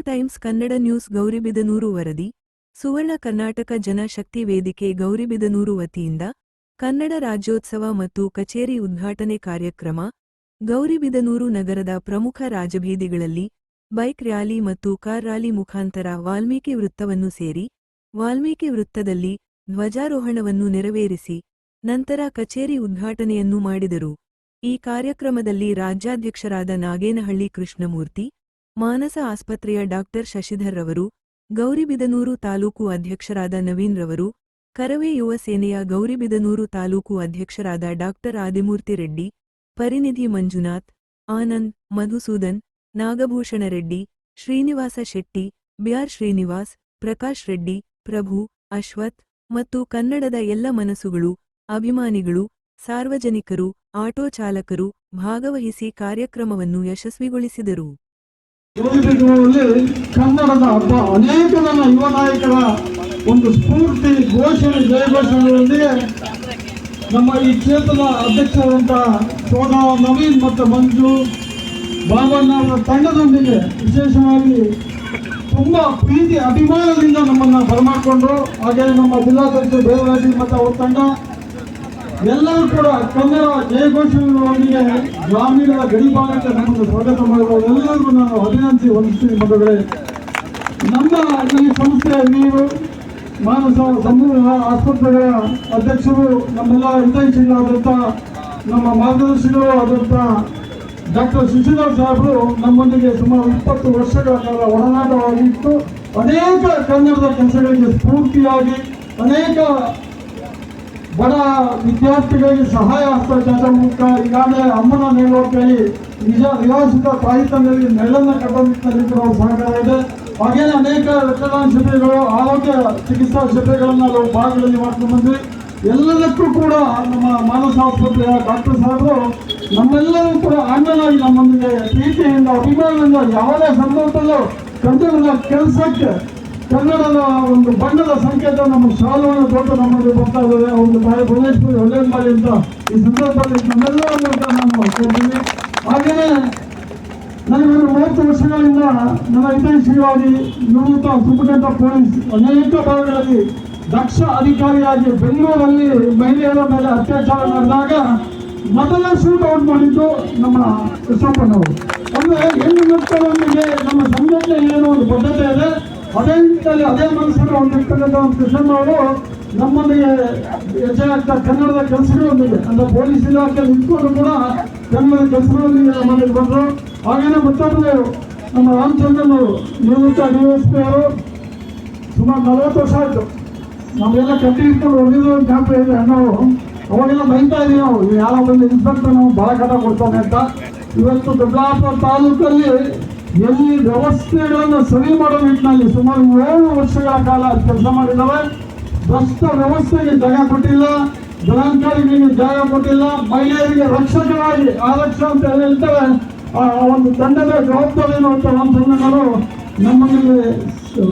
Times Kannada news Gauribidanur ವರದಿ ಸುವರ್ಣ ಕರ್ನಾಟಕ ಜನ ಶಕ್ತಿ ವೇದಿಕೆ ಗೌರಿಬಿದನೂರು ವತಿಯಿಂದ ಕನ್ನಡ ರಾಜ್ಯೋತ್ಸವ ಮತ್ತು ಕಚೇರಿ ಉದ್ಘಾಟನೆ ಕಾರ್ಯಕ್ರಮ ಗೌರಿಬಿದನೂರು ನಗರದ ಪ್ರಮುಖ ರಾಜಬೀದಿಗಳಲ್ಲಿ ಬೈಕ್ ರ್ಯಾಲಿ ಮತ್ತು ಕಾರ್ ರ್ಯಾಲಿ ಮುಖಾಂತರ ವಾಲ್ಮೀಕಿ ವೃತ್ತವನ್ನು ಸೇರಿ ವಾಲ್ಮೀಕಿ ವೃತ್ತದಲ್ಲಿ ಧ್ವಜಾರೋಹಣವನ್ನು ನೆರವೇರಿಸಿ ನಂತರ ಕಚೇರಿ ಉದ್ಘಾಟನೆಯನ್ನು ಮಾಡಿದರು. ಈ ಕಾರ್ಯಕ್ರಮದಲ್ಲಿ ರಾಜ್ಯಾಧ್ಯಕ್ಷರಾದ ನಾಗೇನಹಳ್ಳಿ ಕೃಷ್ಣಮೂರ್ತಿ, ಮಾನಸ ಆಸ್ಪತ್ರೆಯ ಡಾ. ಶಶಿಧರ್ ರವರು, ಗೌರಿಬಿದನೂರು ತಾಲೂಕು ಅಧ್ಯಕ್ಷರಾದ ನವೀನ್ ರವರು, ಕರವೇ ಯುವ ಸೇನೆಯ ಗೌರಿಬಿದನೂರು ತಾಲೂಕು ಅಧ್ಯಕ್ಷರಾದ ಡಾ. ಆದಿಮೂರ್ತಿ ರೆಡ್ಡಿ, ಪರಿನಿಧಿ ಮಂಜುನಾಥ್, ಆನಂದ್, ಮಧುಸೂದನ್, ನಾಗಭೂಷಣ ರೆಡ್ಡಿ, ಶ್ರೀನಿವಾಸ ಶೆಟ್ಟಿ, ಬಿಆರ್ ಶ್ರೀನಿವಾಸ್, ಪ್ರಕಾಶ್ ರೆಡ್ಡಿ, ಪ್ರಭು, ಅಶ್ವಥ್ ಮತ್ತು ಕನ್ನಡದ ಎಲ್ಲ ಮನಸ್ಸುಗಳು, ಅಭಿಮಾನಿಗಳು, ಸಾರ್ವಜನಿಕರು, ಆಟೋ ಚಾಲಕರು ಭಾಗವಹಿಸಿ ಕಾರ್ಯಕ್ರಮವನ್ನು ಯಶಸ್ವಿಗೊಳಿಸಿದರು. ಕನ್ನಡದ ಹಬ್ಬ ಅನೇಕ ನನ್ನ ಯುವ ನಾಯಕರ ಒಂದು ಸ್ಫೂರ್ತಿ ಘೋಷಣೆ ಜಯಘೋಷಣೆಗಳೊಂದಿಗೆ ನಮ್ಮ ಈ ಕ್ಷೇತ್ರದ ಅಧ್ಯಕ್ಷರಾದಂತಹ ಸೋದರ ನವೀನ್ ಮತ್ತು ಮಂಜು ಬಾಬಣ್ಣವರ ತಂಡದೊಂದಿಗೆ ವಿಶೇಷವಾಗಿ ತುಂಬಾ ಪ್ರೀತಿ ಅಭಿಮಾನದಿಂದ ನಮ್ಮನ್ನು ಬರಮಾಡಿಕೊಂಡ್ರು. ಹಾಗೆ ನಮ್ಮ ಜಿಲ್ಲಾಧ್ಯಕ್ಷ ದೇವರಾಜಿ ಮತ್ತು ಅವರ ತಂಡ ಎಲ್ಲರೂ ಕೂಡ ಕನ್ನಡ ಜಯಘೋಷಣೆಗಳೊಂದಿಗೆ ಗ್ರಾಮೀಣದ ಗಡಿಭಾಗಕ್ಕೆ ನಮ್ಮನ್ನು ಸ್ವಾಗತ ಮಾಡಿರುವ ಎಲ್ಲರಿಗೂ ನಾನು ಅಭಿನಂದಿಸಿ ವಂದಿಸ್ತೀನಿ. ಮಕ್ಕಳೇ, ನಮ್ಮ ಈ ಸಂಸ್ಥೆಯ ನೀವು ಮಾನಸ ಸಮೂಹ ಆಸ್ಪತ್ರೆಗಳ ಅಧ್ಯಕ್ಷರು, ನಮ್ಮೆಲ್ಲ ಹಿತೈಷಿಗಳಾದಂಥ ನಮ್ಮ ಮಾರ್ಗದರ್ಶಿಗಳು ಆದಂಥ ಡಾ. ಶಶಿಧರ್ ಸಾಹೇಬರು ನಮ್ಮೊಂದಿಗೆ ಸುಮಾರು 20 ವರ್ಷಗಳ ಕಾಲ ಒಡನಾಟವಾಗಿತ್ತು. ಅನೇಕ ಕನ್ನಡದ ಕೆಲಸಗಳಿಗೆ ಸ್ಫೂರ್ತಿಯಾಗಿ ಅನೇಕ ಬಡ ವಿದ್ಯಾರ್ಥಿಗಳಿಗೆ ಸಹಾಯ ಹಸ್ತ ಮೂಲಕ ಈಗಾಗಲೇ ಅಮ್ಮನ ನೇಳುವಲ್ಲಿ ನಿರಾಶ್ರಿತ ತಾಯಿ ತಂದೆಗಳಿಗೆ ನೆರಳನ್ನು ಕಟ್ಟುವಲ್ಲಿ ಕೂಡ ಸಹಕಾರ ಇದೆ. ಹಾಗೇನೆ ಅನೇಕ ರಕ್ತದಾನ ಶಿಬಿರಗಳು, ಆರೋಗ್ಯ ಚಿಕಿತ್ಸಾ ಶಿಬಿರಗಳನ್ನು ನಾವು ಭಾಗಗಳಲ್ಲಿ ಮಾಡ್ಕೊಂಡು ಬಂದ್ವಿ. ಎಲ್ಲದಕ್ಕೂ ಕೂಡ ನಮ್ಮ ಮಾನಸ ಆಸ್ಪತ್ರೆಯ ಡಾಕ್ಟರ್ ಸಾಹೇಬರು ನಮ್ಮೆಲ್ಲರೂ ಕೂಡ ಆಂಗ್ಲನಾಗಿ ನಮ್ಮೊಂದಿಗೆ ಪ್ರೀತಿಯಿಂದ ಅಭಿಮಾನದಿಂದ ಯಾವುದೇ ಸಂದರ್ಭದಲ್ಲೂ ಕನ್ನಡದ ಕೆಲಸಕ್ಕೆ ಕನ್ನಡದ ಒಂದು ಬಣ್ಣದ ಸಂಕೇತ ನಮ್ಮ ಶಾಲೆಯನ್ನು ಕೊಟ್ಟು ನಮಗೆ ಬರ್ತಾ ಇದ್ದಾರೆ. ಒಂದು ಬಾಯಿ ಭುವನೇಶ್ವರಿ ಒಳ್ಳೇದು ಮಾಡಿ ಅಂತ ಈ ಸಂದರ್ಭದಲ್ಲಿ ನಮ್ಮೆಲ್ಲರ ಮೂಲಕ ನಾನು ಕೇಳ್ತೀನಿ. ಹಾಗೆಯೇ ನನಗೆ 30 ವರ್ಷಗಳಿಂದ ನನ್ನ ಹಿತೈಷಿಯಾಗಿ ನಿವೃತ್ತ ಸೂಪರಿಂಟೆಂಡೆಂಟ್ ಪೊಲೀಸ್ ಅನೇಕ ಭಾಗಗಳಲ್ಲಿ ದಕ್ಷ ಅಧಿಕಾರಿಯಾಗಿ ಬೆಂಗಳೂರಲ್ಲಿ ಮಹಿಳೆಯರ ಮೇಲೆ ಅತ್ಯಾಚಾರ ನಡೆದಾಗ ಮೊದಲ ಶೂಟ್ ಔಟ್ ಮಾಡಿದ್ದು ನಮ್ಮ ಕೃಷ್ಣಪ್ಪನವರು. ಅಂದರೆ ಹೆಣ್ಣು ಮಕ್ಕಳೊಂದಿಗೆ ನಮ್ಮ ಸಂಘಟನೆ ಏನೋ ಒಂದು ಬದ್ಧತೆ ಇದೆ, ಅದೇ ನಿಟ್ಟಿನಲ್ಲಿ ಅದೇ ಮನಸ್ಸನ್ನು ಹೊಂದಿರ್ತಕ್ಕಂಥ ಒಂದು ಕೃಷ್ಣಮ್ಮವರು ನಮ್ಮೊಂದಿಗೆ ಹೆಚ್ಚಾಗ್ತಾ ಕನ್ನಡದ ಕೆಲಸಗಳೊಂದಿಗೆ ಅಂದರೆ ಪೊಲೀಸ್ ಇಲಾಖೆಯಲ್ಲಿ ನಿಂತ್ಕೊಂಡು ಕೂಡ ಕನ್ನಡದ ಕೆಲಸಗಳೊಂದಿಗೆ ನಮ್ಮಲ್ಲಿ ಬಂದರು. ಹಾಗೇನೆ ಮತ್ತೊಬ್ಬರು ನಮ್ಮ ರಾಮಚಂದ್ರನವರು ನಿವೃತ್ತ DSP ಅವರು ಸುಮಾರು 40 ವರ್ಷ ಆಯಿತು. ನಮಗೆಲ್ಲ ಕಟ್ಟಿ ಇಟ್ಕೊಂಡು ಹೊಡೆದಿದ್ದು ಜ್ಞಾಪಕ ಇದೆ. ನಾವು ಅವಾಗೆಲ್ಲ ಬೈತಾ ಇದ್ದೀವಿ, ನಾವು ಯಾವ ಒಂದು ಇನ್ಸ್ಪೆಕ್ಟರ್ ನಾವು ಭಾಳ ಕಟ ಕೊಡ್ತಾನೆ ಅಂತ. ಇವತ್ತು ದೊಡ್ಡಬಳ್ಳಾಪುರ ತಾಲೂಕಲ್ಲಿ ಎಲ್ಲಿ ವ್ಯವಸ್ಥೆಗಳನ್ನು ಸರಿ ಮಾಡೋ ನಿಟ್ಟಿನಲ್ಲಿ ಸುಮಾರು 7 ವರ್ಷಗಳ ಕಾಲ ಕೆಲಸ ಮಾಡಿದ್ದಾವೆ. ಭ್ರಷ್ಟ ವ್ಯವಸ್ಥೆಗೆ ಜಾಗ ಕೊಟ್ಟಿಲ್ಲ, ದುರಂಕಾರಿಗಳಿಗೆ ಜಾಗ ಕೊಟ್ಟಿಲ್ಲ, ಮಹಿಳೆಯರಿಗೆ ರಕ್ಷಕರಾಗಿ ಆರಕ್ಷ ಅಂತ ಹೇಳ್ತೇವೆ ಆ ಒಂದು ತಂಡದ ಜವಾಬ್ದಾರಿಯನ್ನು ಅಂತ ರಾಮಚಂದ್ರನವರು ನಮ್ಮೊಂದಿಗೆ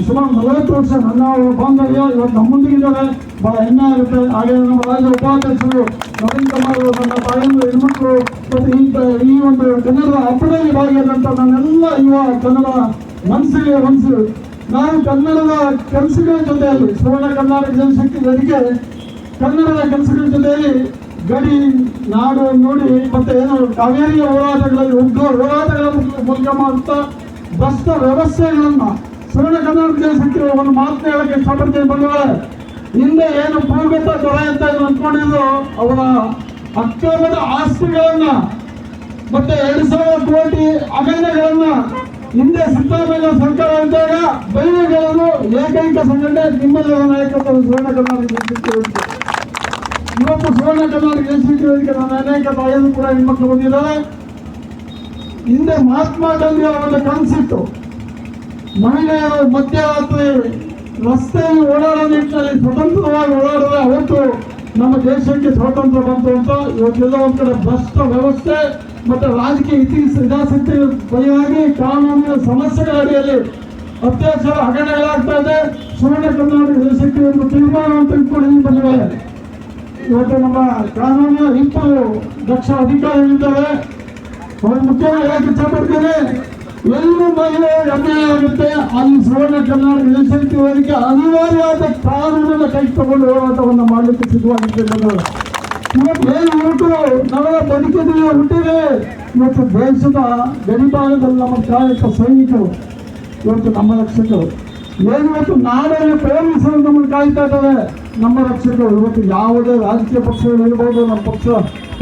ಸುಮಾರು 40 ವರ್ಷ ನನ್ನ ಬಾಂಧವ್ಯ ಇವತ್ತು ನಮ್ಮೊಂದಿಗಿದ್ದಾರೆ. ಬಹಳ ಹೆಮ್ಮೆ ಆಗುತ್ತೆ. ಹಾಗೆ ನಮ್ಮ ರಾಜ್ಯ ಉಪಾಧ್ಯಕ್ಷರು ನವೀನ್ ಕುಮಾರ್, ನನ್ನ ತಾಯಂದು ಹೆಣ್ಮಕ್ಳು ಮತ್ತು ಈ ಒಂದು ಕನ್ನಡದ ಹಬ್ಬದಲ್ಲಿ ಭಾಗಿಯಾದಂಥ ನನ್ನೆಲ್ಲ ಯುವ ಕನ್ನಡ ಮನಸ್ಸಿಗೆ ಮನಸ್ಸು, ನಾನು ಕನ್ನಡದ ಕೆಲಸಗಳ ಜೊತೆಯಲ್ಲಿ ಸುವರ್ಣ ಕರ್ನಾಟಕ ಜನಶಕ್ತಿ ವೇದಿಕೆ ಕನ್ನಡದ ಕೆಲಸಗಳ ಜೊತೆಯಲ್ಲಿ ಗಡಿ ನಾಡು ನೋಡಿ ಮತ್ತೆ ಏನು ಕಾವೇರಿಯ ಹೋರಾಟಗಳಲ್ಲಿ ಹೋರಾಟಗಳ ಮೂಲಕ ಮಾಡುತ್ತಾ ಭ್ರಷ್ಟ ವ್ಯವಸ್ಥೆಗಳನ್ನು ಸುವರ್ಣ ಕರ್ನಾಟಕ ಜನಶಕ್ತಿ ಒಂದು ಮಾತು ಹೇಳಕ್ಕೆ ಇಷ್ಟಪಡ್ತೀನಿ. ಬಂದವರೆ, ಹಿಂದೆ ಏನು ಭೂಗತ ದೊರೆ ಅಂತ ಅಂದ್ಕೊಂಡಿದ್ರು ಅವರ ಅಕ್ರಮದ ಆಸ್ತಿಗಳನ್ನ ಮತ್ತೆ 2,000 ಕೋಟಿ ಅಗೈನಗಳನ್ನ ಹಿಂದೆ ಸಿದ್ದರಾಮಯ್ಯ ಸರ್ಕಾರ ಇದ್ದಾಗ ಬೈಲಿಗಳನ್ನು ಏಕೈಕ ಸಂಘಟನೆ ನಿಮ್ಮೆಲ್ಲರ ನಾಯಕತ್ವ ಸುವರ್ಣ ಕರ್ನಾಟಕ ಜನಶಕ್ತಿ ವೇದಿಕೆ. ಇವತ್ತು ಸುವರ್ಣ ಕರ್ನಾಟಕ ಜನಶಕ್ತಿ ವೇದಿಕೆ ನನ್ನ ಅನೇಕ ತಾಯಿಯರು ಕೂಡ ಹೆಣ್ಮಕ್ಳು ಬಂದಿದ್ದಾರೆ. ಹಿಂದೆ ಮಹಾತ್ಮ ಗಾಂಧಿ ಅವರ ಒಂದು ಕನಸಿತ್ತು, ಮಹಿಳೆಯರು ಮಧ್ಯರಾತ್ರಿ ರಸ್ತೆಯಲ್ಲಿ ಓಡಾಡೋ ನಿಟ್ಟಿನಲ್ಲಿ ಸ್ವತಂತ್ರವಾಗಿ ಓಡಾಡಿದ್ರೆ ಅವತ್ತು ನಮ್ಮ ದೇಶಕ್ಕೆ ಸ್ವಾತಂತ್ರ್ಯ ಬಂತು ಅಂತ. ಇವತ್ತೆಲ್ಲ ಒಂದು ಕಡೆ ಭ್ರಷ್ಟ ವ್ಯವಸ್ಥೆ ಮತ್ತು ರಾಜಕೀಯ ಹಿತಾಸಕ್ತಿ ಬಗೆಯಾಗಿ ಕಾನೂನಿನ ಸಮಸ್ಯೆಗಳ ಅಡಿಯಲ್ಲಿ ಅತ್ಯಾಚಾರ ಹಗರಣಗಳಾಗ್ತಾ ಇದೆ. ಸುವರ್ಣ ಕರ್ನಾಟಕ ಜನಶಕ್ತಿ ಒಂದು ತೀರ್ಮಾನ ಅಂತ ಇಟ್ಕೊಂಡು ಬಂದಿದ್ದಾರೆ. ಇವತ್ತು ನಮ್ಮ ಕಾನೂನಿನ 20 ದಕ್ಷ ಅಧಿಕಾರಿಗಳಿದ್ದಾರೆ. ಅವರು ಮುಖ್ಯವಾಗಿ ಯಾಕೆ ಇಷ್ಟಪಡ್ತೇನೆ, ಎಲ್ಲಿ ಮಹಿಳೆ ಎಮ್ಮೆ ಆಗುತ್ತೆ ಅಲ್ಲಿ ಸುವರ್ಣ ಕರ್ನಾಟಕ ಜನಶಕ್ತಿ ವೇದಿಕೆ ಅನಿವಾರ್ಯವಾದ ಕಾನೂನನ್ನು ಕೈ ತಗೊಂಡು ಹೋರಾಟವನ್ನು ಮಾಡಲಿಕ್ಕೆ ಸಿದ್ಧವಾಗಿದ್ದೇವೆ. ಇವತ್ತು ಏನು ಯುವಕರು ನಾವೆಲ್ಲ ಬದುಕಿದ್ರೆ ಹುಟ್ಟಿದೆ. ಇವತ್ತು ದೇಶದ ಗಡಿಭಾಗದಲ್ಲಿ ನಮ್ಮ ಕಾಯಕ ಸೈನಿಕರು, ಇವತ್ತು ನಮ್ಮ ರಕ್ಷಕರು, ಏನು ಇವತ್ತು ನಾಡಲ್ಲಿ ಪೊಲೀಸರು ನಮ್ಮನ್ನು ಕಾಯ್ತಾ ಇದ್ದಾರೆ, ನಮ್ಮ ರಕ್ಷಕರು. ಇವತ್ತು ಯಾವುದೇ ರಾಜಕೀಯ ಪಕ್ಷಗಳು ಇರ್ಬೋದು, ನಮ್ಮ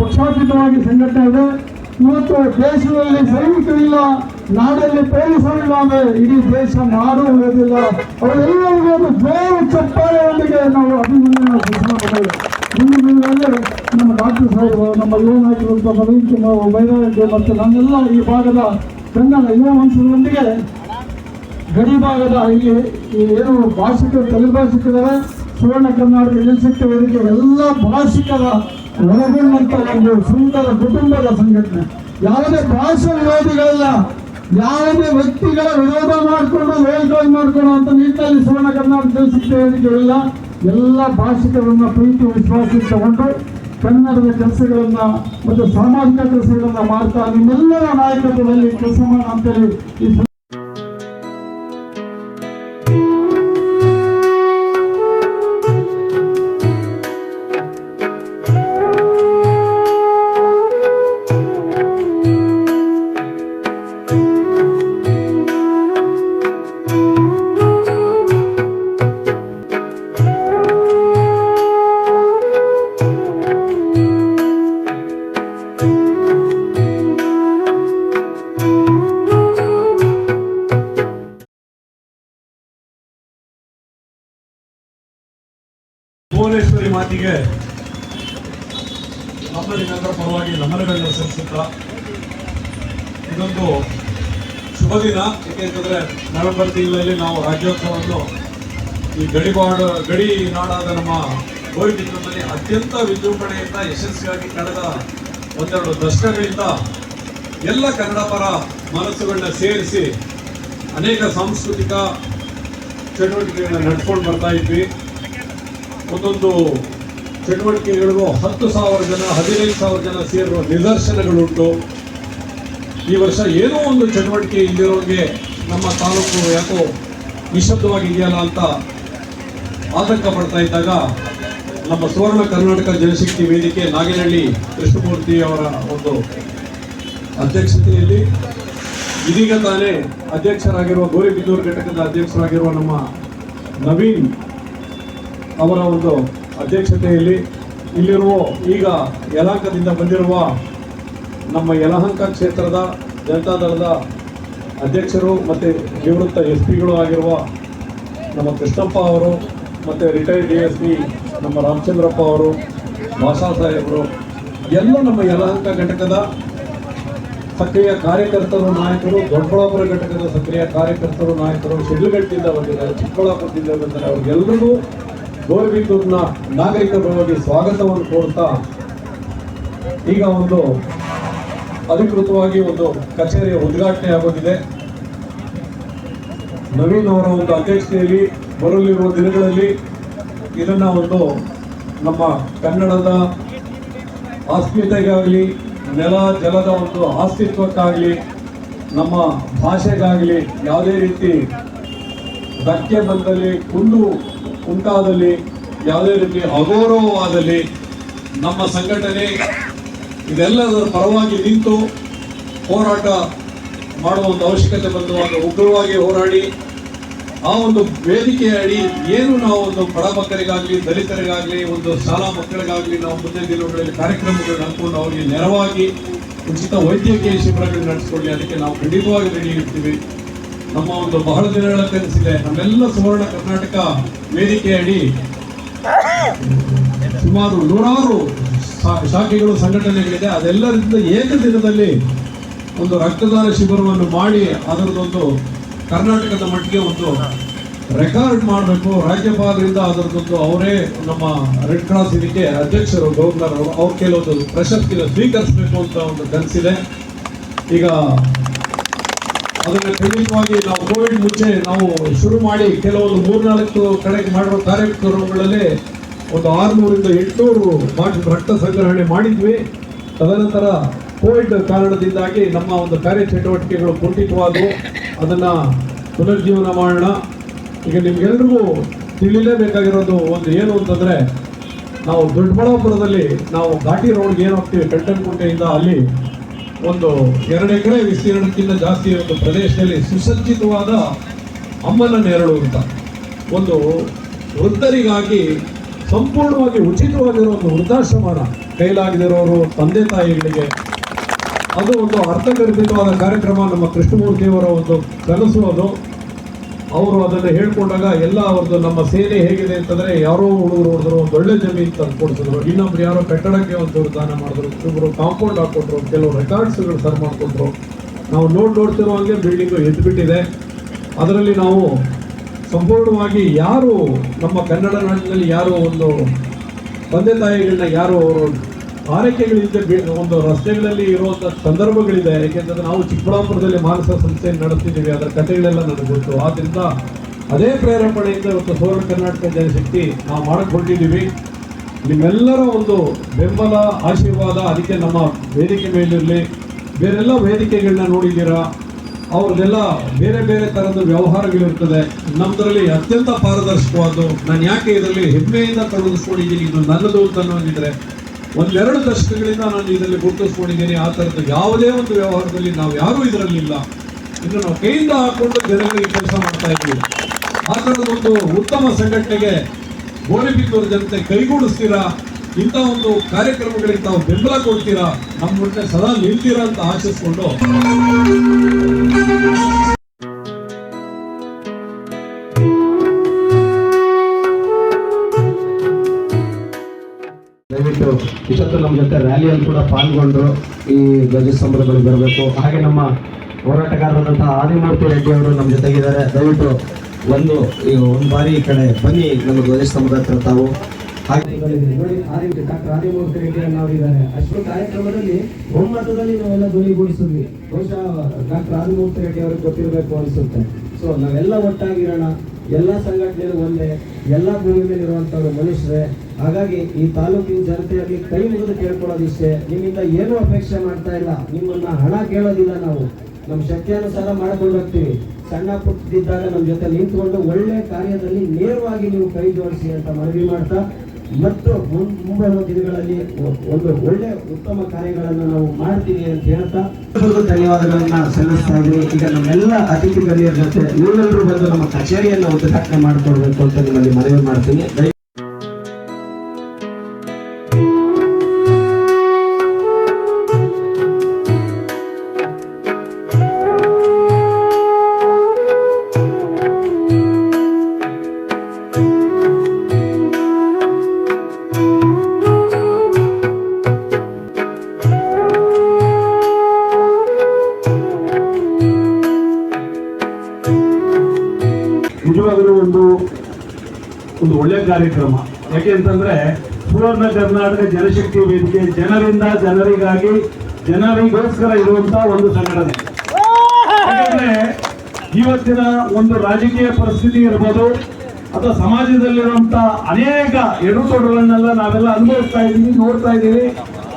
ಪಕ್ಷಾತೀತವಾಗಿ ಸಂಘಟನೆ ಇದೆ. ಇವತ್ತು ದೇಶದಲ್ಲಿ ಸೈನಿಕರಿಲ್ಲ, ನಾಡಲ್ಲಿ ಪೊಲೀಸರಿಲ್ಲ ಅಂದ್ರೆ ಇಡೀ ದೇಶ ನಾಡು ಉಳಿಯೋದಿಲ್ಲ. ಅವರೆಲ್ಲರಿಗೂ ಒಂದು ಜೋರು ಚಪ್ಪಾಳೆಯೊಂದಿಗೆ ನಾವು ಅಭಿನಂದನೆ ಸಲ್ಲಿಸಬೇಕಾಗಿದೆ. ಇನ್ನು ದಿನಗಳಲ್ಲಿ ನಮ್ಮ ಡಾಕ್ಟರ್ ಸಾಹೇಬರು, ನಮ್ಮ ಯುವ ನಾಯಕರು ನವೀನ್ ಕುಮಾರ್ ಬೈರಾಗಿ ಮತ್ತು ನನ್ನೆಲ್ಲ ಈ ಭಾಗದ ಕನ್ನಡ ಯುವ ಮನಸ್ಸುಗಳೊಂದಿಗೆ ಗಡಿ ಭಾಗದ ಇಲ್ಲಿ ಏನು ಭಾಷಿಕರು ತಲೆಭಾಷಿಕರಿದ್ದಾರೆ, ಸುವರ್ಣ ಕರ್ನಾಟಕ ಜನಶಕ್ತಿ ವೇದಿಕೆ ಎಲ್ಲ ಭಾಷಿಕರ ಒಳಗೊಂಡಂತ ಒಂದು ಸುಂದರ ಕುಟುಂಬದ ಸಂಘಟನೆ. ಯಾವುದೇ ಭಾಷಾ ವಿರೋಧಿಗಳಲ್ಲ, ಯಾವುದೇ ವ್ಯಕ್ತಿಗಳ ವಿರೋಧ ಮಾಡಿಕೊಂಡು ವೇದಿಕೆ ಮಾಡಿಕೊಂಡು ಅಂತ ನಿಟ್ಟಿನಲ್ಲಿ ಸುವರ್ಣ ಕರ್ನಾಟಕ ಜನಶಕ್ತಿ ವೇದಿಕೆ ಇಲ್ಲ. ಎಲ್ಲ ಭಾಷಿಕರನ್ನ ಪ್ರೀತಿ ವಿಶ್ವಾಸ ತಗೊಂಡು ಕನ್ನಡದ ಕೆಲಸಗಳನ್ನ ಮತ್ತು ಸಾಮಾಜಿಕ ಕೆಲಸಗಳನ್ನ ಮಾಡ್ತಾ ನಿಮ್ಮೆಲ್ಲರ ನಾಯಕತ್ವದಲ್ಲಿ ಕೆಲಸ ಮಾಡೋಣ ಅಂತೇಳಿ ಈ ಭುವನೇಶ್ವರಿ ಮಾತಿಗೆ ನಮ್ಮ ನಿಮ್ಮೆಲ್ಲರ ಪರವಾಗಿ ನಮನಗಳನ್ನು ಸಲ್ಲಿಸುತ್ತಾ ಇದೊಂದು ಶುಭ ದಿನ. ಏಕೆಂತಂದ್ರೆ ನವೆಂಬರ್ ತಿಂಗಳಲ್ಲಿ ನಾವು ರಾಜ್ಯೋತ್ಸವವನ್ನು ಈ ಗಡಿ ನಾಡಾದ ನಮ್ಮ ಗೋವಿಂದನಲ್ಲಿ ಅತ್ಯಂತ ವಿಜೃಂಭಣೆಯಿಂದ ಯಶಸ್ವಿಯಾಗಿ ಕಳೆದ ಒಂದೆರಡು ದಶಕಗಳಿಂದ ಎಲ್ಲ ಕನ್ನಡ ಪರ ಮನಸ್ಸುಗಳನ್ನ ಸೇರಿಸಿ ಅನೇಕ ಸಾಂಸ್ಕೃತಿಕ ಚಟುವಟಿಕೆಗಳನ್ನ ನಡೆಸ್ಕೊಂಡು ಬರ್ತಾ ಇದ್ವಿ. ಒಂದೊಂದು ಚಟುವಟಿಕೆಗಳಿಗೂ 10,000 ಜನ 15,000 ಜನ ಸೇರುವ ನಿದರ್ಶನಗಳುಂಟು. ಈ ವರ್ಷ ಏನೋ ಒಂದು ಚಟುವಟಿಕೆ ಇಲ್ಲಿರೋಂಗೆ ನಮ್ಮ ತಾಲೂಕು ಯಾಕೋ ನಿಶಬ್ದವಾಗಿದೆಯಲ್ಲ ಅಂತ ಆತಂಕ ಪಡ್ತಾ ಇದ್ದಾಗ ನಮ್ಮ ಸುವರ್ಣ ಕರ್ನಾಟಕ ಜನಶಕ್ತಿ ವೇದಿಕೆ ನಾಗೇನಹಳ್ಳಿ ಕೃಷ್ಣಮೂರ್ತಿ ಅವರ ಒಂದು ಅಧ್ಯಕ್ಷತೆಯಲ್ಲಿ ಇದೀಗ ತಾನೇ ಅಧ್ಯಕ್ಷರಾಗಿರುವ ಗೌರಿಬಿದನೂರು ಘಟಕದ ಅಧ್ಯಕ್ಷರಾಗಿರುವ ನಮ್ಮ ನವೀನ್ ಅವರ ಒಂದು ಅಧ್ಯಕ್ಷತೆಯಲ್ಲಿ ಇಲ್ಲಿರುವ ಈಗ ಯಲಹಂಕದಿಂದ ಬಂದಿರುವ ನಮ್ಮ ಯಲಹಂಕ ಕ್ಷೇತ್ರದ ಜನತಾದಳದ ಅಧ್ಯಕ್ಷರು ಮತ್ತು ನಿವೃತ್ತ SP ಆಗಿರುವ ನಮ್ಮ ಕೃಷ್ಣಪ್ಪ ಅವರು ಮತ್ತು ರಿಟೈರ್ಡ್ DSP ನಮ್ಮ ರಾಮಚಂದ್ರಪ್ಪ ಅವರು, ಭಾಷಾ ಸಾಹೇಬರು, ಎಲ್ಲ ನಮ್ಮ ಯಲಹಂಕ ಘಟಕದ ಸಕ್ರಿಯ ಕಾರ್ಯಕರ್ತರು ನಾಯಕರು, ದೊಡ್ಡಬಳ್ಳಾಪುರ ಘಟಕದ ಸಕ್ರಿಯ ಕಾರ್ಯಕರ್ತರು ನಾಯಕರು, ಶಿಡ್ಲಘಟ್ಟದಿಂದ ಬಂದಿದ್ದಾರೆ, ಚಿಕ್ಕಬಳ್ಳಾಪುರದಿಂದ ಬಂದಿದ್ದಾರೆ. ಅವ್ರಿಗೆಲ್ಲರಿಗೂ ಗೌರಿಬಿದನೂರಿನ ನಾಗರಿಕರ ಪರವಾಗಿ ಸ್ವಾಗತವನ್ನು ಕೋರುತ್ತಾ ಈಗ ಒಂದು ಅಧಿಕೃತವಾಗಿ ಒಂದು ಕಚೇರಿಯ ಉದ್ಘಾಟನೆ ಆಗೋದಿದೆ. ನವೀನ್ ಅವರ ಒಂದು ಅಧ್ಯಕ್ಷತೆಯಲ್ಲಿ ಬರಲಿರುವ ದಿನಗಳಲ್ಲಿ ಇದನ್ನ ಒಂದು ನಮ್ಮ ಕನ್ನಡದ ಅಸ್ಮಿತೆಗಾಗಲಿ, ನೆಲ ಜಲದ ಒಂದು ಅಸ್ತಿತ್ವಕ್ಕಾಗಲಿ, ನಮ್ಮ ಭಾಷೆಗಾಗಲಿ ಯಾವುದೇ ರೀತಿ ಧಕ್ಕೆ ಬಂದಲ್ಲಿ, ಕುಂದು ಉಂಟಾದಲ್ಲಿ, ಯಾವುದೇ ರೀತಿ ಅಗೌರವವಾದಲ್ಲಿ ನಮ್ಮ ಸಂಘಟನೆ ಇದೆಲ್ಲದರ ಪರವಾಗಿ ನಿಂತು ಹೋರಾಟ ಮಾಡುವ ಒಂದು ಅವಶ್ಯಕತೆ ಬಂದುವಾಗ ಉಗ್ರವಾಗಿ ಹೋರಾಡಿ ಆ ಒಂದು ವೇದಿಕೆಯ ಅಡಿ ಏನು ನಾವು ಒಂದು ಬಡ ಮಕ್ಕಳಿಗಾಗಲಿ, ದಲಿತರಿಗಾಗಲಿ, ಒಂದು ಶಾಲಾ ಮಕ್ಕಳಿಗಾಗಲಿ ನಾವು ಮುಂದಿನ ದಿನಗಳಲ್ಲಿ ಕಾರ್ಯಕ್ರಮಗಳು ನಡೆದುಕೊಂಡು ಅವರಿಗೆ ನೆರವಾಗಿ ಉಚಿತ ವೈದ್ಯಕೀಯ ಶಿಬಿರಗಳು ನಡೆಸಿಕೊಳ್ಳಿ, ಅದಕ್ಕೆ ನಾವು ಖಂಡಿತವಾಗಿ ರೆಡಿ ಇರ್ತೀವಿ. ನಮ್ಮ ಒಂದು ಬಹಳ ದಿನಗಳ ಕನಸಿದೆ. ನಮ್ಮೆಲ್ಲ ಸುವರ್ಣ ಕರ್ನಾಟಕ ವೇದಿಕೆ ಅಡಿ ಸುಮಾರು 100 ಶಾಖೆಗಳು ಸಂಘಟನೆಗಳಿದೆ. ಅದೆಲ್ಲರಿಂದ ಏಕದಿನದಲ್ಲಿ ಒಂದು ರಕ್ತದಾನ ಶಿಬಿರವನ್ನು ಮಾಡಿ ಅದರದೊಂದು ಕರ್ನಾಟಕದ ಮಟ್ಟಿಗೆ ಒಂದು ರೆಕಾರ್ಡ್ ಮಾಡಬೇಕು. ರಾಜ್ಯಪಾಲರಿಂದ ಅದರದೊಂದು ಅವರೇ ನಮ್ಮ ರೆಡ್ ಕ್ರಾಸ್ ಇದಕ್ಕೆ ಅಧ್ಯಕ್ಷರು ಗವರ್ನರ್ ಅವ್ರ ಕೆಲವೊಂದು ಪ್ರಶಸ್ತಿನ ಸ್ವೀಕರಿಸಬೇಕು ಅಂತ ಒಂದು ಕನಸಿದೆ. ಈಗ ಅದನ್ನು ಖಂಡಿತವಾಗಿ ನಾವು ಕೋವಿಡ್ ಮುಂಚೆ ನಾವು ಶುರು ಮಾಡಿ ಕೆಲವೊಂದು 3-4 ಕಡೆಗೆ ಮಾಡಿರೋ ಕಾರ್ಯಕ್ರಮಗಳಲ್ಲಿ ಒಂದು 600 ರಿಂದ 800 ಬಾಟಲ್ ರಕ್ತ ಸಂಗ್ರಹಣೆ ಮಾಡಿದ್ವಿ. ತದನಂತರ ಕೋವಿಡ್ ಕಾರಣದಿಂದಾಗಿ ನಮ್ಮ ಒಂದು ಕಾರ್ಯಚಟುವಟಿಕೆಗಳು ಕುಂಠಿತವಾದವು. ಅದನ್ನು ಪುನರ್ಜೀವನ ಮಾಡೋಣ. ಈಗ ನಿಮ್ಗೆಲ್ರಿಗೂ ತಿಳಿಲೇಬೇಕಾಗಿರೋದು ಒಂದು ಏನು ಅಂತಂದರೆ, ನಾವು ದೊಡ್ಡಬಳ್ಳಾಪುರದಲ್ಲಿ ನಾವು ಘಾಟಿ ರೋಡ್ಗೆ ಏನು ಹೋಗ್ತೀವಿ ಕಟ್ಟಂಕುಂಟೆಯಿಂದ, ಅಲ್ಲಿ ಒಂದು 2 ಎಕರೆ ವಿಸ್ತೀರ್ಣಕ್ಕಿಂತ ಜಾಸ್ತಿ ಒಂದು ಪ್ರದೇಶದಲ್ಲಿ ಸುಸಜ್ಜಿತವಾದ ಅಮ್ಮನ ನೆರಳು ಅಂತ ಒಂದು ವೃದ್ಧರಿಗಾಗಿ ಸಂಪೂರ್ಣವಾಗಿ ಉಚಿತವಾಗಿರೋ ಒಂದು ವೃದ್ಧಾಶ್ರಮನ ಕೈಲಾಗದಿರೋರು ತಂದೆ ತಾಯಿಗಳಿಗೆ, ಅದು ಒಂದು ಅರ್ಥಗರ್ಭಿತವಾದ ಕಾರ್ಯಕ್ರಮ. ನಮ್ಮ ಕೃಷ್ಣಮೂರ್ತಿಯವರ ಒಂದು ಕನಸು ಅದು. ಅವರು ಅದನ್ನು ಹೇಳ್ಕೊಂಡಾಗ ಎಲ್ಲ ಅವ್ರದ್ದು ನಮ್ಮ ಸೇನೆ ಹೇಗಿದೆ ಅಂತಂದರೆ, ಯಾರೋ ಹುಡುಗರು ಹೊಡೆದ್ರು, ಒಂದು ಒಳ್ಳೆ ಜಮೀನು ತಂದು ಕೊಡಿಸಿದ್ರು, ಇನ್ನೊಬ್ರು ಯಾರೋ ಕಟ್ಟಡಕ್ಕೆ ಒಂಚೂರು ದಾನ ಮಾಡಿದ್ರು, ಇನ್ನೊಬ್ರು ಕಾಂಪೌಂಡ್ ಹಾಕ್ಕೊಟ್ರು, ಕೆಲವು ರೆಕಾರ್ಡ್ಸ್ಗಳು ಸರ್ ಮಾಡಿಕೊಟ್ರು. ನಾವು ನೋಡ್ತಿರೋ ಹಾಗೆ ಬಿಲ್ಡಿಂಗು ಎದ್ದುಬಿಟ್ಟಿದೆ. ಅದರಲ್ಲಿ ನಾವು ಸಂಪೂರ್ಣವಾಗಿ ಯಾರು ನಮ್ಮ ಕನ್ನಡ ನಾಡಿನಲ್ಲಿ ಯಾರು ಒಂದು ತಂದೆ ತಾಯಿಗಳನ್ನ ಯಾರು ಅವರು ಆರೈಕೆಗಳಿಂದ ಒಂದು ರಸ್ತೆಗಳಲ್ಲಿ ಇರುವಂಥ ಸಂದರ್ಭಗಳಿದೆ. ಏಕೆಂದರೆ ನಾವು ಚಿಕ್ಕಬಳ್ಳಾಪುರದಲ್ಲಿ ಮಾನಸ ಸಂಸ್ಥೆಯನ್ನು ನಡೆಸ್ತಿದ್ದೀವಿ, ಅದರ ಕಥೆಗಳೆಲ್ಲ ನನಗೆ ಗೊತ್ತು. ಆದ್ದರಿಂದ ಅದೇ ಪ್ರೇರೇಪಣೆಯಿಂದ ಇವತ್ತು ಸುವರ್ಣ ಕರ್ನಾಟಕ ಜನಶಕ್ತಿ ನಾವು ಮಾಡಕ್ಕೆ ಹೊರಟಿದ್ದೀವಿ. ನಿಮ್ಮೆಲ್ಲರ ಒಂದು ಬೆಂಬಲ ಆಶೀರ್ವಾದ ಅದಕ್ಕೆ ನಮ್ಮ ವೇದಿಕೆ ಮೇಲಿರಲಿ. ಬೇರೆಲ್ಲ ವೇದಿಕೆಗಳನ್ನ ನೋಡಿದ್ದೀರಾ, ಅವ್ರದ್ದೆಲ್ಲ ಬೇರೆ ಬೇರೆ ಥರದ ವ್ಯವಹಾರಗಳಿರ್ತದೆ. ನಮ್ಮದರಲ್ಲಿ ಅತ್ಯಂತ ಪಾರದರ್ಶಕವಾದ್ದು. ನಾನು ಯಾಕೆ ಇದರಲ್ಲಿ ಹೆಮ್ಮೆಯಿಂದ ತೊಡಗಿಸ್ಕೊಂಡಿದ್ದೀನಿ, ಇದು ನನ್ನದು ಅಂತ ಅನ್ನೋದಿದ್ರೆ 1-2 ದಶಕಗಳಿಂದ ನಾನು ಇದರಲ್ಲಿ ಗುರುತಿಸ್ಕೊಂಡಿದ್ದೀನಿ. ಆ ಥರದ್ದು ಯಾವುದೇ ಒಂದು ವ್ಯವಹಾರದಲ್ಲಿ ನಾವು ಯಾರೂ ಇದರಲ್ಲಿಲ್ಲ. ಇನ್ನು ನಾವು ಕೈಯಿಂದ ಹಾಕೊಂಡು ಜನಗಳಿಗೆ ಕೆಲಸ ಮಾಡ್ತಾ ಇದ್ದೀವಿ. ಆ ಥರದೊಂದು ಉತ್ತಮ ಸಂಘಟನೆಗೆ ಗೋರಿಬಿದನೂರು ಜನತೆ ಕೈಗೂಡಿಸ್ತೀರಾ, ಇಂಥ ಒಂದು ಕಾರ್ಯಕ್ರಮಗಳಿಗೆ ತಾವು ಬೆಂಬಲ ಕೊಡ್ತೀರಾ, ನಮ್ಮ ಮುಂದೆ ಸದಾ ನಿಲ್ತೀರಾ ಅಂತ ಆಶಿಸ್ಕೊಂಡು ದಯವಿಟ್ಟು ಇಷ್ಟೊತ್ತು ನಮ್ಮ ಜೊತೆ ರ್ಯಾಲಿಯಲ್ಲಿ ಕೂಡ ಪಾಲ್ಗೊಂಡ್ರು. ಈ ಧ್ವಜಸ್ತಂಭಗಳಿಗೆ ಬರಬೇಕು. ಹಾಗೆ ನಮ್ಮ ಹೋರಾಟಗಾರರಾದಂತಹ ಆದಿಮೂರ್ತಿ ರೆಡ್ಡಿ ಅವರು ನಮ್ಮ ಜೊತೆಗಿದ್ದಾರೆ. ದಯವಿಟ್ಟು ಒಂದು ಬಾರಿ ಈ ಕಡೆ ಬನ್ನಿ, ನಮ್ಮ ಧ್ವಜಸ್ತಂಭದ ಹತ್ರ ತಾವು. ಹಾಗೆ ನೋಡಿ, ಡಾಕ್ಟರ್ ಆದಿಮೂರ್ತಿ ರೆಡ್ಡಿ ಅವರಿದ್ದಾರೆ. ಅಷ್ಟು ಕಾರ್ಯಕ್ರಮದಲ್ಲಿ ಒಮ್ಮತದಲ್ಲಿ ನಾವೆಲ್ಲ ಧ್ವನಿಗೂಡಿಸಿದ್ವಿ. ಬಹುಶಃ ಡಾಕ್ಟರ್ ಆದಿಮೂರ್ತಿ ರೆಡ್ಡಿ ಅವ್ರಿಗೆ ಗೊತ್ತಿರಬೇಕು ಅನಿಸುತ್ತೆ. ಸೊ ನಾವೆಲ್ಲ ಒಟ್ಟಾಗಿರೋಣ, ಎಲ್ಲ ಸಂಘಟನೆಗಳು ಒಂದೇ, ಎಲ್ಲ ಭೂಮಿ ಮೇಲೆ ಇರುವಂಥವ್ರು ಮನುಷ್ಯರೇ. ಹಾಗಾಗಿ ಈ ತಾಲೂಕಿನ ಜನತೆಯಲ್ಲಿ ಕೈ ಮುಗಿದು ಕೇಳ್ಕೊಳ್ಳೋದಿಷ್ಟೇ. ನಿಮ್ಮಿಂದ ಏನೂ ಅಪೇಕ್ಷೆ ಮಾಡ್ತಾ ಇಲ್ಲ, ನಿಮ್ಮನ್ನ ಹಣ ಕೇಳೋದಿಲ್ಲ. ನಾವು ನಮ್ಮ ಶಕ್ತಿಯಾನುಸಾರ ಮಾಡ್ಕೊಂಡು ಹೋಗ್ತೀವಿ. ಸಣ್ಣ ಪುಟ್ಟಿದ್ದಾಗ ನಮ್ಮ ಜೊತೆ ನಿಂತ್ಕೊಂಡು ಒಳ್ಳೆ ಕಾರ್ಯದಲ್ಲಿ ನೇರವಾಗಿ ನೀವು ಕೈ ಜೋಡಿಸಿ ಅಂತ ಮನವಿ ಮಾಡ್ತಾ, ಮತ್ತು ಮುಂಬರುವ ದಿನಗಳಲ್ಲಿ ಒಂದು ಒಳ್ಳೆ ಉತ್ತಮ ಕಾರ್ಯಗಳನ್ನು ನಾವು ಮಾಡ್ತೀವಿ ಅಂತ ಹೇಳ್ತಾ ಧನ್ಯವಾದಗಳನ್ನ ಸಲ್ಲಿಸ್ತಾ ಇದ್ದೀನಿ. ಈಗ ನಮ್ಮೆಲ್ಲ ಅತಿಥಿ ಗಣ್ಯರ ಜೊತೆ ನೀವೆಲ್ಲರೂ ಬಂದು ನಮ್ಮ ಕಚೇರಿಯನ್ನು ಉದ್ಘಾಟನೆ ಮಾಡಿಕೊಡ್ಬೇಕು ಅಂತ ನಿಮ್ಮಲ್ಲಿ ಮನವಿ ಮಾಡ್ತೀನಿ. ನಿಜವಾಗಲೂ ಒಂದು ಒಳ್ಳೆಯ ಕಾರ್ಯಕ್ರಮ. ಯಾಕೆ ಅಂತಂದ್ರೆ ಸುವರ್ಣ ಕರ್ನಾಟಕ ಜನಶಕ್ತಿ ವೇದಿಕೆ ಜನರಿಂದ ಜನರಿಗಾಗಿ ಜನರಿಗೋಸ್ಕರ ಇರುವಂತಹ ಒಂದು ಸಂಘಟನೆ. ಯಾಕಂದ್ರೆ ಇವತ್ತಿನ ಒಂದು ರಾಜಕೀಯ ಪರಿಸ್ಥಿತಿ ಇರ್ಬೋದು ಅಥವಾ ಸಮಾಜದಲ್ಲಿರುವಂತಹ ಅನೇಕ ಎಡುತೊಡುಗಳನ್ನೆಲ್ಲ ನಾವೆಲ್ಲ ಅನುಭವಿಸ್ತಾ ಇದ್ದೀವಿ, ನೋಡ್ತಾ ಇದ್ದೀವಿ.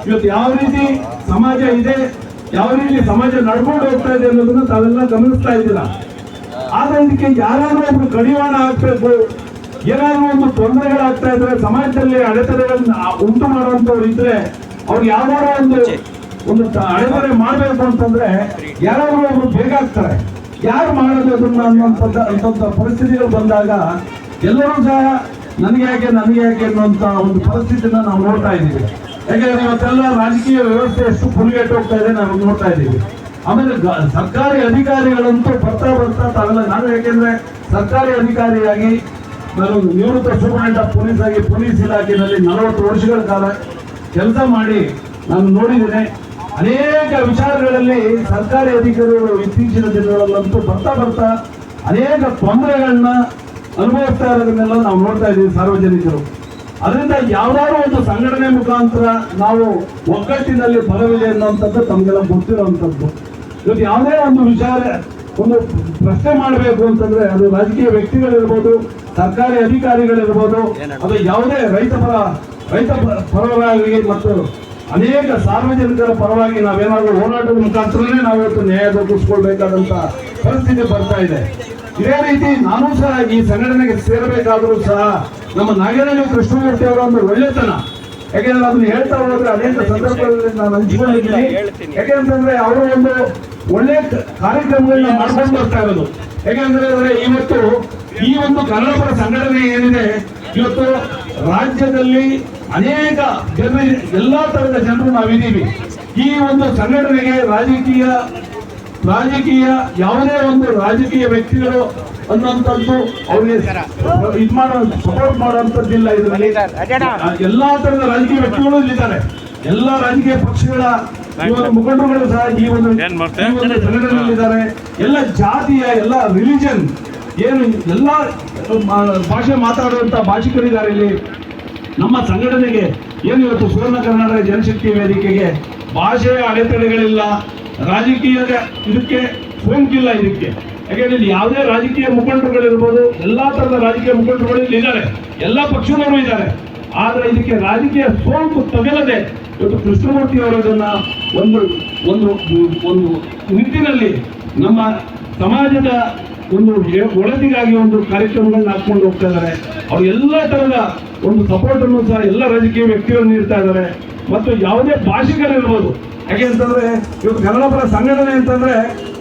ಇವತ್ತು ಯಾವ ರೀತಿ ಸಮಾಜ ಇದೆ, ಯಾವ ರೀತಿ ಸಮಾಜ ನಡ್ಕೊಂಡು ಹೋಗ್ತಾ ಇದೆ ಅನ್ನೋದನ್ನ ತಾವೆಲ್ಲ ಗಮನಿಸ್ತಾ ಇದ್ದೀರಾ. ಆದ್ರೆ ಇದಕ್ಕೆ ಯಾರಾದ್ರೂ ಒಬ್ರು ಕಡಿವಾಣ ಹಾಕ್ಬೇಕು, ಏನಾದ್ರೂ ಒಂದು ತೊಂದರೆಗಳಾಗ್ತಾ ಇದ್ರೆ, ಸಮಾಜದಲ್ಲಿ ಅಡೆತಡೆಗಳನ್ನ ಉಂಟು ಮಾಡುವಂತವ್ರು ಇದ್ರೆ ಅವ್ರಿಗೆ ಯಾವ್ದಾದ್ರು ಒಂದು ಅಡೆತಡೆ ಮಾಡ್ಬೇಕು ಅಂತಂದ್ರೆ ಯಾರಾದ್ರೂ ಒಬ್ರು ಬೇಕಾಗ್ತಾರೆ. ಯಾರು ಮಾಡೋದು ಅದನ್ನ ಅನ್ನುವಂಥ ಪರಿಸ್ಥಿತಿಗಳು ಬಂದಾಗ ಎಲ್ಲರೂ ಸಹ ನನಗೆ ಯಾಕೆ ಅನ್ನುವಂತ ಒಂದು ಪರಿಸ್ಥಿತಿನ ನಾವು ನೋಡ್ತಾ ಇದ್ದೀವಿ. ಯಾಕಂದ್ರೆ ಇವತ್ತೆಲ್ಲ ರಾಜಕೀಯ ವ್ಯವಸ್ಥೆ ಎಷ್ಟು ಪುಲಿಗೆಟ್ಟು ಹೋಗ್ತಾ ಇದೆ ನಾವು ನೋಡ್ತಾ ಇದ್ದೀವಿ. ಆಮೇಲೆ ಸರ್ಕಾರಿ ಅಧಿಕಾರಿಗಳಂತೂ ಬರ್ತಾ ತಾವೆಲ್ಲ, ನಾನು ಯಾಕೆಂದ್ರೆ ಸರ್ಕಾರಿ ಅಧಿಕಾರಿಯಾಗಿ ನಾನು ನಿವೃತ್ತ ಸೂಪರಿಂಟೆಂಡೆಂಟ್ ಆಫ್ ಪೊಲೀಸ್ ಆಗಿ ಪೊಲೀಸ್ ಇಲಾಖೆಯಲ್ಲಿ 40 ವರ್ಷಗಳ ಕಾಲ ಕೆಲಸ ಮಾಡಿ ನಾನು ನೋಡಿದ್ದೇನೆ. ಅನೇಕ ವಿಚಾರಗಳಲ್ಲಿ ಸರ್ಕಾರಿ ಅಧಿಕಾರಿಗಳು ಇತ್ತೀಚಿನ ದಿನಗಳಲ್ಲಂತೂ ಬರ್ತಾ ಅನೇಕ ತೊಂದರೆಗಳನ್ನ ಅನುಭವಿಸ್ತಾ ಇರೋದನ್ನೆಲ್ಲ ನಾವು ನೋಡ್ತಾ ಇದ್ದೀವಿ ಸಾರ್ವಜನಿಕರು. ಅದರಿಂದ ಯಾವ್ದಾದ್ರು ಒಂದು ಸಂಘಟನೆ ಮುಖಾಂತರ ನಾವು ಒಗ್ಗಟ್ಟಿನಲ್ಲಿ ಬಲವಿದೆ ಅನ್ನುವಂಥದ್ದು ತಮಗೆಲ್ಲ ಗೊತ್ತಿರುವಂಥದ್ದು. ಇವತ್ತು ಯಾವುದೇ ಒಂದು ವಿಚಾರ ಒಂದು ಪ್ರಶ್ನೆ ಮಾಡಬೇಕು ಅಂತಂದ್ರೆ ಅದು ರಾಜಕೀಯ ವ್ಯಕ್ತಿಗಳಿರ್ಬೋದು, ಸರ್ಕಾರಿ ಅಧಿಕಾರಿಗಳಿರ್ಬೋದು, ಅದು ಯಾವುದೇ ರೈತ ಪರವಾಗಿ ಮತ್ತು ಅನೇಕ ಸಾರ್ವಜನಿಕರ ಪರವಾಗಿ ನಾವೇನಾದ್ರೂ ಹೋರಾಟದ ಮುಖಾಂತರನೇ ನಾವು ಇವತ್ತು ನ್ಯಾಯ ದೊರಕಿಸ್ಕೊಳ್ಬೇಕಾದಂತ ಪರಿಸ್ಥಿತಿ ಬರ್ತಾ ಇದೆ. ಇದೇ ರೀತಿ ನಾನು ಸಹ ಈ ಸಂಘಟನೆಗೆ ಸೇರಬೇಕಾದ್ರೂ ಸಹ ನಮ್ಮ ನಾಗೇನಹಳ್ಳಿ ಕೃಷ್ಣಮೂರ್ತಿ ಅವರ ಒಂದು ಒಳ್ಳೆತನ, ಯಾಕೆಂದ್ರೆ ಅದನ್ನ ಹೇಳ್ತಾ ಹೋದ್ರೆ ಅನೇಕ ಸಂದರ್ಭದಲ್ಲಿ ನಾನು ಹಂಚಿಕೊಂಡಿದ್ದೀನಿ. ಯಾಕೆಂತಂದ್ರೆ ಅವರು ಒಂದು ಒಳ್ಳೆ ಕಾರ್ಯಕ್ರಮಗಳನ್ನ ಮಾಡ್ಕೊಂಡು ಬರ್ತಾ ಇರೋದು. ಯಾಕೆಂದ್ರೆ ಇವತ್ತು ಈ ಒಂದು ಕನ್ನಡಪರ ಸಂಘಟನೆ ಏನಿದೆ, ಇವತ್ತು ರಾಜ್ಯದಲ್ಲಿ ಅನೇಕ ಜನರು, ಎಲ್ಲಾ ತರದ ಜನರು ನಾವಿದ್ದೀವಿ. ಈ ಒಂದು ಸಂಘಟನೆಗೆ ರಾಜಕೀಯ ಯಾವುದೇ ಒಂದು ರಾಜಕೀಯ ವ್ಯಕ್ತಿಗಳು ಅನ್ನುವಂಥದ್ದು ಅವ್ರಿಗೆ ಇದು ಮಾಡೋ ಸಪೋರ್ಟ್ ಮಾಡುವಂಥದ್ದಿಲ್ಲ. ಇದರಲ್ಲಿ ಎಲ್ಲಾ ತರದ ರಾಜಕೀಯ ವ್ಯಕ್ತಿಗಳು ಇಲ್ಲಿದ್ದಾರೆ. ಎಲ್ಲಾ ರಾಜಕೀಯ ಪಕ್ಷಗಳ ಮುಖಂಡರುಗಳು ಸಹ ಈ ಒಂದು ಸಂಘಟನೆಯಲ್ಲಿದ್ದಾರೆ. ಎಲ್ಲ ಜಾತಿಯ, ಎಲ್ಲ ರಿಲಿಜನ್, ಏನು ಎಲ್ಲ ಭಾಷೆ ಮಾತಾಡುವಂತ ಭಾಷಿಕರಿದ್ದಾರೆ ಇಲ್ಲಿ. ನಮ್ಮ ಸಂಘಟನೆಗೆ ಏನು ಇವತ್ತು ಸುವರ್ಣ ಕರ್ನಾಟಕ ಜನಶಕ್ತಿ ವೇದಿಕೆಗೆ ಭಾಷೆಯ ಅಡೆತಡೆಗಳಿಲ್ಲ, ರಾಜಕೀಯದ ಇದಕ್ಕೆ ಸೋಂಕಿಲ್ಲ ಇದಕ್ಕೆ. ಯಾಕೆಂದ್ರೆ ಇಲ್ಲಿ ಯಾವುದೇ ರಾಜಕೀಯ ಮುಖಂಡರುಗಳಿರ್ಬೋದು, ಎಲ್ಲಾ ತರದ ರಾಜಕೀಯ ಮುಖಂಡರುಗಳು ಇಲ್ಲಿ ಇದ್ದಾರೆ, ಎಲ್ಲ ಪಕ್ಷದವರು ಇದ್ದಾರೆ. ಆದ್ರೆ ಇದಕ್ಕೆ ರಾಜಕೀಯ ಸೋಂಕು ತಗಲದೆ ಇವತ್ತು ಕೃಷ್ಣಮೂರ್ತಿ ಅವರದನ್ನ ಒಂದು ಒಂದು ಒಂದು ನಿಟ್ಟಿನಲ್ಲಿ ನಮ್ಮ ಸಮಾಜದ ಒಂದು ಒಳತಿಗಾಗಿ ಒಂದು ಕಾರ್ಯಕ್ರಮಗಳನ್ನ ಹಾಕೊಂಡು ಹೋಗ್ತಾ ಇದ್ದಾರೆ. ಅವ್ರು ಎಲ್ಲ ತರದ ಒಂದು ಸಪೋರ್ಟ್ ಅನ್ನು ಸಹ ಎಲ್ಲ ರಾಜಕೀಯ ವ್ಯಕ್ತಿಗಳು ನೀಡ್ತಾ ಇದ್ದಾರೆ. ಮತ್ತು ಯಾವುದೇ ಭಾಷಿಕರಿರ್ಬೋದು, ಯಾಕೆಂತಂದ್ರೆ ಇವತ್ತು ಕನ್ನಡಪರ ಸಂಘಟನೆ ಅಂತಂದ್ರೆ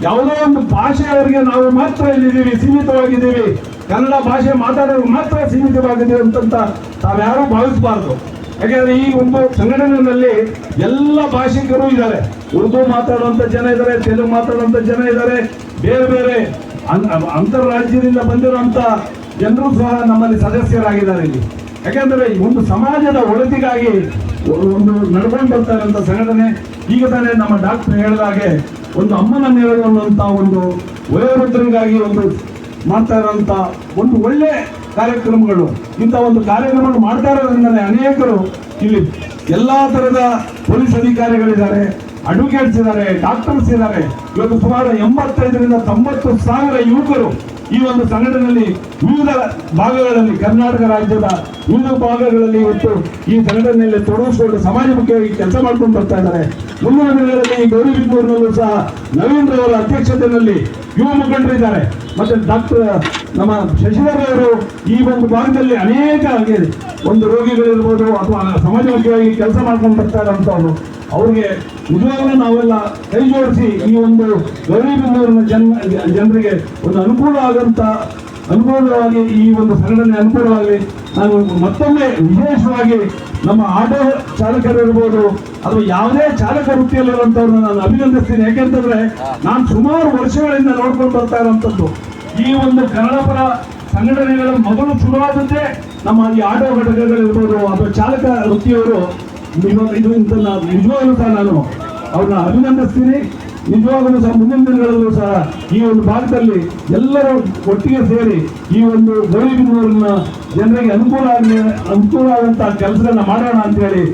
ಯಾವುದೋ ಒಂದು ಭಾಷೆಯವರಿಗೆ ನಾವು ಮಾತ್ರ ಇಲ್ಲಿದ್ದೀವಿ, ಸೀಮಿತವಾಗಿದ್ದೀವಿ, ಕನ್ನಡ ಭಾಷೆ ಮಾತಾಡೋರು ಮಾತ್ರ ಸೀಮಿತವಾಗಿದ್ದೀವಿ ಅಂತಂತ ತಾವ್ಯಾರೂ ಭಾವಿಸಬಾರ್ದು. ಯಾಕೆಂದ್ರೆ ಈ ಒಂದು ಸಂಘಟನೆಯಲ್ಲಿ ಎಲ್ಲ ಭಾಷಿಕರು ಇದ್ದಾರೆ. ಉರ್ದು ಮಾತಾಡುವಂತ ಜನ ಇದ್ದಾರೆ, ತೆಲುಗು ಮಾತಾಡುವಂತ ಜನ ಇದ್ದಾರೆ, ಬೇರೆ ಬೇರೆ ಅಂತರ್ರಾಜ್ಯದಿಂದ ಬಂದಿರುವಂತ ಜನರು ಸಹ ನಮ್ಮಲ್ಲಿ ಸದಸ್ಯರಾಗಿದ್ದಾರೆ ಇಲ್ಲಿ. ಯಾಕೆಂದ್ರೆ ಒಂದು ಸಮಾಜದ ಒಳಿತಿಗಾಗಿ ಒಂದು ನಡ್ಕೊಂಡು ಬರ್ತಾ ಇರುವಂತ ಸಂಘಟನೆ. ಈಗ ತಾನೇ ನಮ್ಮ ಡಾಕ್ಟರ್ ಹೇಳಿದಾಗೆ ಒಂದು ಅಮ್ಮನ ನೆರಳು ಅನ್ನುವಂತ ಒಂದು ವಯೋವೃದ್ಧರಿಗಾಗಿ ಒಂದು ಮಾಡ್ತಾ ಇರುವಂತ ಒಂದು ಒಳ್ಳೆ ಕಾರ್ಯಕ್ರಮಗಳು, ಇಂಥ ಒಂದು ಕಾರ್ಯಕ್ರಮಗಳು ಮಾಡ್ತಾ ಇರೋದ್ರಿಂದಲೇ ಅನೇಕರು ಇಲ್ಲಿ ಎಲ್ಲಾ ತರದ ಪೊಲೀಸ್ ಅಧಿಕಾರಿಗಳಿದ್ದಾರೆ, ಅಡ್ವೊಕೇಟ್ಸ್ ಇದ್ದಾರೆ, ಡಾಕ್ಟರ್ಸ್ ಇದ್ದಾರೆ. ಇವತ್ತು ಸುಮಾರು 85ರಿಂದ 90 ಸಾವಿರ ಯುವಕರು ಈ ಒಂದು ಸಂಘಟನೆಯಲ್ಲಿ ವಿವಿಧ ಭಾಗಗಳಲ್ಲಿ, ಕರ್ನಾಟಕ ರಾಜ್ಯದ ವಿವಿಧ ಭಾಗಗಳಲ್ಲಿ ಇವತ್ತು ಈ ಸಂಘಟನೆಯಲ್ಲಿ ತೊಡಗಿಸಿಕೊಂಡು ಸಮಾಜಮುಖಿಯಾಗಿ ಕೆಲಸ ಮಾಡ್ಕೊಂಡು ಬರ್ತಾ ಇದ್ದಾರೆ. ಮುಂದಿನ ದಿನಗಳಲ್ಲಿ ಈ ಗೌರಿಬಿದನೂರಿನಲ್ಲೂ ಸಹ ನವೀನ್ ರವರ ಅಧ್ಯಕ್ಷತೆಯಲ್ಲಿ ಯುವ ಮುಖಂಡರಿದ್ದಾರೆ. ಮತ್ತೆ ಡಾಕ್ಟರ್ ನಮ್ಮ ಶಶಿಧರ್ ಅವರು ಈ ಒಂದು ಭಾಗದಲ್ಲಿ ಅನೇಕ ಒಂದು ರೋಗಿಗಳಿರ್ಬೋದು ಅಥವಾ ಸಮಾಜಮುಖಿಯಾಗಿ ಕೆಲಸ ಮಾಡ್ಕೊಂಡು ಬರ್ತಾ ಇರೋಂಥವ್ರು. ಅವ್ರಿಗೆ ನಿಜವಾಗ್ಲೂ ನಾವೆಲ್ಲ ಕೈ ಜೋಡಿಸಿ ಈ ಒಂದು ಗೌರಿಬಿದನೂರಿನ ಜನರಿಗೆ ಒಂದು ಅನುಕೂಲವಾಗಿ ಈ ಒಂದು ಸಂಘಟನೆ ಅನುಕೂಲವಾಗಿ ನಾನು ಮತ್ತೊಮ್ಮೆ ವಿಶೇಷವಾಗಿ ನಮ್ಮ ಆಟೋ ಚಾಲಕರಿರ್ಬೋದು ಅಥವಾ ಯಾವುದೇ ಚಾಲಕ ವೃತ್ತಿಯಲ್ಲಿರುವಂಥವ್ರನ್ನ ನಾನು ಅಭಿನಂದಿಸ್ತೀನಿ. ಯಾಕೆಂತಂದ್ರೆ ನಾನು ಸುಮಾರು ವರ್ಷಗಳಿಂದ ನೋಡ್ಕೊಂಡು ಬರ್ತಾ ಇರುವಂಥದ್ದು ಈ ಒಂದು ಕನ್ನಡಪರ ಸಂಘಟನೆಗಳ ಮೊದಲು ಶುರುವಾದದ್ದೇ ನಮ್ಮ ಈ ಆಟೋ ಘಟಕಗಳಿರ್ಬೋದು ಅಥವಾ ಚಾಲಕ ವೃತ್ತಿಯವರು. ಇದು ನಿಜವಾಗ್ಲೂ ಸಹ ನಾನು ಅವ್ರನ್ನ ಅಭಿನಂದಿಸ್ತೀನಿ. ನಿಜವಾಗಲೂ ಸಹ ಮುಂದಿನ ದಿನಗಳಲ್ಲೂ ಸಹ ಈ ಒಂದು ಭಾಗದಲ್ಲಿ ಎಲ್ಲರೂ ಒಟ್ಟಿಗೆ ಸೇರಿ ಈ ಒಂದು ಗೌರಿಬಿದನೂರಿನ ಜನರಿಗೆ ಅನುಕೂಲ ಆಗುವಂತಹ ಕೆಲಸಗಳನ್ನ ಮಾಡೋಣ ಅಂತ ಹೇಳಿ